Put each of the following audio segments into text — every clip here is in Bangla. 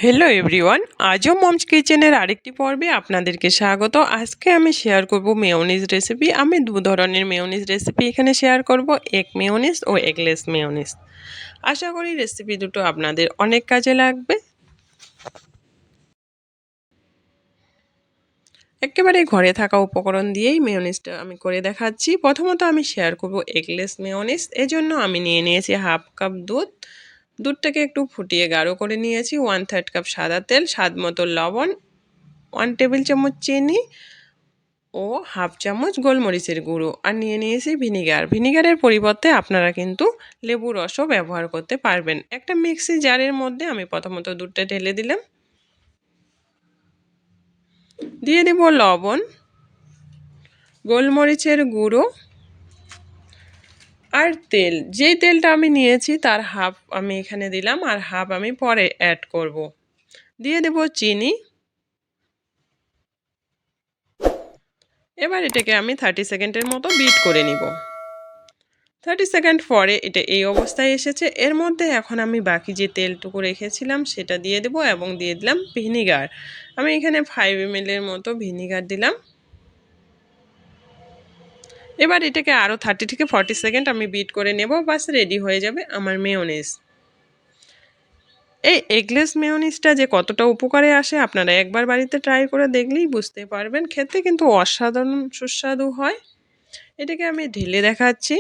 हेलो एवरीवन आजो मम्स किचेनेर आरेकटी पर्वे आपनादेरके स्वागत। आज के आमी शेयर करब मेयोनिज रेसिपि। आमी दो धरनेर मेयोनिज रेसिपि एखाने शेयर करब, एग मेयोनिज और एगलेस मेयोनिज। आशा करी रेसिपि दुटो आपनादेर अनेक काजे लागबे। एकेबारे घरे थाका उपकरण दिएई मेयोनिजटा आमी करे देखाच्छि। प्रथमत आमी शेयर करब एगलेस मेयोनिज। एजोन्नो आमी निये नियेछि हाफ काप दूध। दूधटाके एकटू फुटिয়ে गाঢ় করে নিয়েছি। 1/3 কাপ সাদা তেল, স্বাদ মতো লবণ, 1 টেবিল চামচ চিনি ও হাফ চামচ গোলমরিচের গুঁড়ো আর নিয়ে নিয়েছি ভিনিগার। ভিনিগারের পরিবর্তে আপনারা কিন্তু লেবু রসও ব্যবহার করতে পারবেন। একটা মিক্সি জারের মধ্যে আমি প্রথমত দুধটা ঢেলে দিলাম, দিয়ে দেব লবণ, গোলমরিচের গুঁড়ো আর তেল। যেই তেলটা আমি নিয়েছি তার হাফ আমি এখানে দিলাম আর হাফ আমি পরে অ্যাড করব। দিয়ে দেব চিনি। এবার এটাকে আমি 30 সেকেন্ডের মতো বিট করে নিব। 30 সেকেন্ড পরে এটা এই অবস্থায় এসেছে। এর মধ্যে এখন আমি বাকি যে তেলটুকু রেখেছিলাম সেটা দিয়ে দেব এবং দিয়ে দিলাম ভিনিগার। আমি এখানে 5 ml এর মতো ভিনিগার দিলাম। এবার এটাকে আরও 30 থেকে 40 সেকেন্ড আমি বিট করে নেব, বাস রেডি হয়ে যাবে আমার মেয়োনিজ। এই এগলেস মেয়োনিজটা যে কতটা উপকারে আসে আপনারা একবার বাড়িতে ট্রাই করে দেখলেই বুঝতে পারবেন। খেতে কিন্তু অসাধারণ সুস্বাদু হয়। এটাকে আমি ঢেলে দেখাচ্ছি।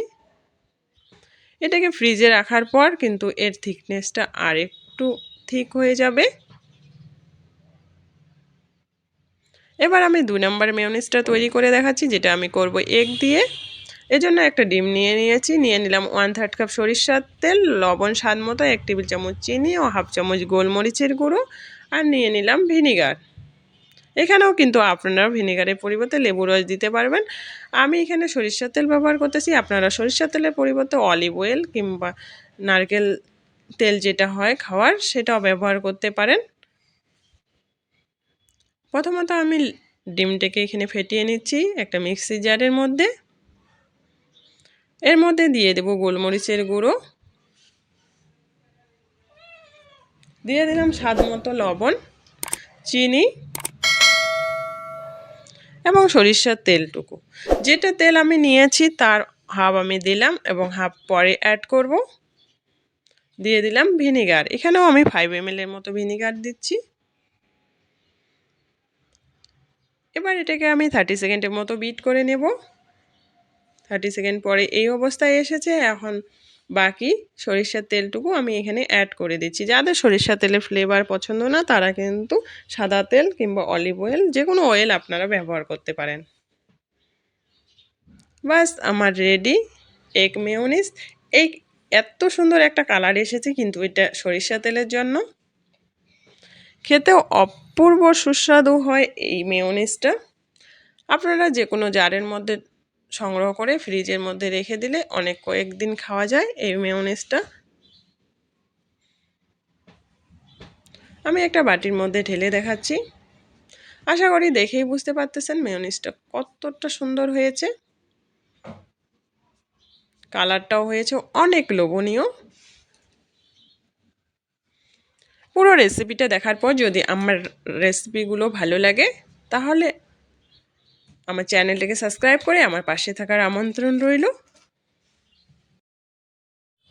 এটাকে ফ্রিজে রাখার পর কিন্তু এর থিকনেসটা আর একটু ঠিক হয়ে যাবে। এবার আমি 2 নম্বর মেয়োনিজটা তৈরি করে দেখাচ্ছি, যেটা আমি করব এগ দিয়ে। এজন্য একটা ডিম নিয়ে নিয়েছি। নিয়ে নিলাম 1/3 কাপ সরিষার তেল, লবণ স্বাদ মতো, 1 টেবিল চামচ চিনি ও হাফ চামচ গোলমরিচের গুঁড়ো আর নিয়ে নিলাম ভিনিগার। এখানেও কিন্তু আপনারা ভিনিগারের পরিবর্তে লেবু রস দিতে পারবেন। আমি এখানে সরিষার তেল ব্যবহার করতেছি। আপনারা সরিষার তেলের পরিবর্তে অলিভ অয়েল কিংবা নারকেল তেল যেটা হয় খাওয়ার সেটাও ব্যবহার করতে পারেন। প্রথমত আমি ডিমটাকে এখানে ফেটিয়ে নিচ্ছি একটা মিক্সি জারের মধ্যে। এর মধ্যে দিয়ে দেব গোলমরিচের গুঁড়ো, দিয়ে দিলাম স্বাদ মতো লবণ, চিনি এবং সরিষার তেলটুকু। যেটা তেল আমি নিয়েছি তার হাফ আমি দিলাম এবং হাফ পরে অ্যাড করব। দিয়ে দিলাম ভিনিগার। এখানেও আমি 5 ml এর মতো ভিনিগার দিচ্ছি। এবার এটাকে আমি 30 সেকেন্ডের মতো বিট করে নেব। 30 সেকেন্ড পরে এই অবস্থায় এসেছে। এখন বাকি সরিষার তেলটুকু আমি এখানে অ্যাড করে দিচ্ছি। যাদের সরিষার তেলের ফ্লেভার পছন্দ না তারা কিন্তু সাদা তেল কিংবা অলিভ অয়েল যে কোনো অয়েল আপনারা ব্যবহার করতে পারেন। বাস আমার রেডি এগ মেয়োনিজ। এই এত সুন্দর একটা কালার এসেছে কিন্তু এটা সরিষা তেলের জন্য। খেতেও অপূর্ব সুস্বাদু হয় এই মেয়োনিজটা। আপনারা যে কোনো জারের মধ্যে সংগ্রহ করে ফ্রিজের মধ্যে রেখে দিলে অনেক কয়েকদিন খাওয়া যায় এই মেয়োনিজটা। আমি একটা বাটির মধ্যে ঢেলে দেখাচ্ছি। আশা করি দেখেই বুঝতে পারতেছেন মেয়োনিজটা কতটা সুন্দর হয়েছে। কালারটাও হয়েছে অনেক লোভনীয়। পুরো রেসিপিটা দেখার পর যদি আমার রেসিপিগুলো ভালো লাগে তাহলে আমার চ্যানেলটাকে সাবস্ক্রাইব করে আমার পাশে থাকার আমন্ত্রণ রইল।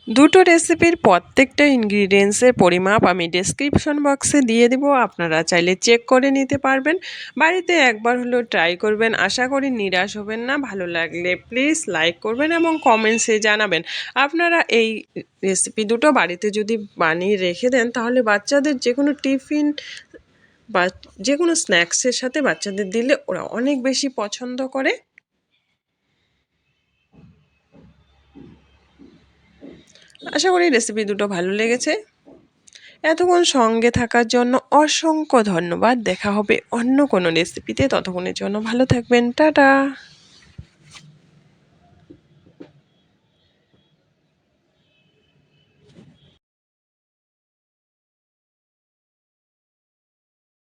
দুটো রেসিপির প্রত্যেকটা ইনগ্রিডিয়েন্টসের পরিমাপ আমি ডেসক্রিপশন বক্সে দিয়ে দেব, আপনারা চাইলে চেক করে নিতে পারবেন। বাড়িতে একবার হলেও ট্রাই করবেন, আশা করি নিরাশ হবেন না। ভালো লাগলে প্লিজ লাইক করবেন এবং কমেন্টসে জানাবেন। আপনারা এই রেসিপি দুটো বাড়িতে যদি বানিয়ে রেখে দেন তাহলে বাচ্চাদের যে কোনো টিফিন বা যে কোনো স্ন্যাক্সের সাথে বাচ্চাদের দিলে ওরা অনেক বেশি পছন্দ করে। আশা করি রেসিপি দুটো ভালো লেগেছে। এতক্ষণ সঙ্গে থাকার জন্য অসংখ্য ধন্যবাদ। দেখা হবে অন্য কোনো রেসিপিতে। ততক্ষণের জন্য ভালো থাকবেন। টাটা।